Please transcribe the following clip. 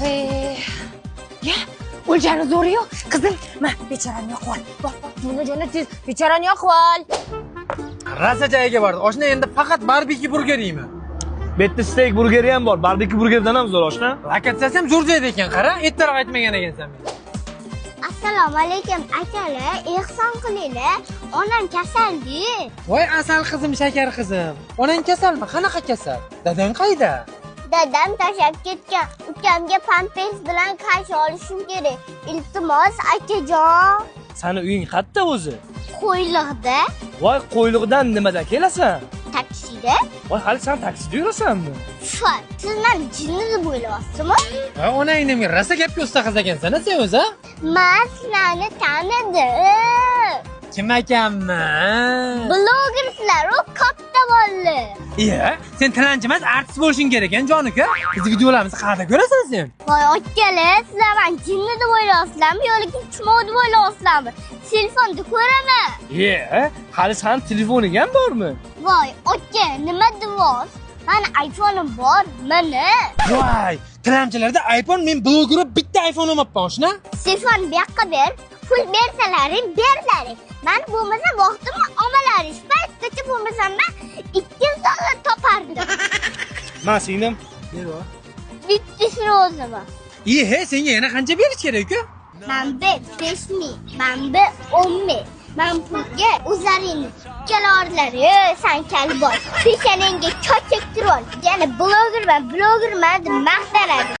Ya, o'ljani zo'ri yo'q. Qizim, ma, bechorani yoqib ol. Bak, joni tez, bechorani yoqib ol. Rasa joyiga bordi. Oshna endi faqat barbekü burger yeyman. Bitta steak burgeri ham bor. Barbekü burgerdan ham zo'r oshna. Lokatsiyasi ham zo'r joyda ekan, qara. Ertaroq aytmagan ekansan menga. Assalomu alaykum akalar, ehson qilinglar. Onam kasaldi. Voy asal qizim, shakar qizim. Onang kasalmi? Qanaqa kasal? Dadang qayda? Dadam tashab ketgan. Ukamga pampers bilan qarshi olishim kerak. Iltimos akajon. Sani uying qayerda o'zi? Qo'yliqda, Voy, qo'yliqdan nimadan kelasan? taksida. Voy, hali sen taksida yurasanmi? Fat, siz meni jinni deb o'ylayapsizmi? Ha, onang menga rasa gapga usta qiz ekansan, sen o'zi? Men sizlarni tanidim. Kim ekanman? Blogersizlar, u katta bo'ldi. Iya, sen tilanchi emas, artist bo'lishing kerak ekan, jon-uka. Biz videolarimizni qayerda ko'rasan sen? Voy akalar, sizlar meni jinni deb o'ylayapsizlarmi yoki chumov deb o'ylayapsizlarmi? Telefonda ko'raman. Hali sen telefoning ham bormi? Voy aka, nima deyapsiz? Mani iPhone'im bor, mana. Voy, tilamchilarda iPhone, men bloger bitta iPhone olmabman, oshna. Telefon bu yoqqa ber, pul bersalaring, berlaring. Men bo'lmasa vaqtimni olmalaring. Pastgacha bo'lmasam men 2 soat topardim. Men singlim. Bittisini o'zim. He, senga yana qancha berish kerak-ku? Manba 5000, manba 10000. Men pulga o'zlaringni kelorlar, sen kalboy. Peshanangga chochak turol. Yana blogerman deb maqtanadi.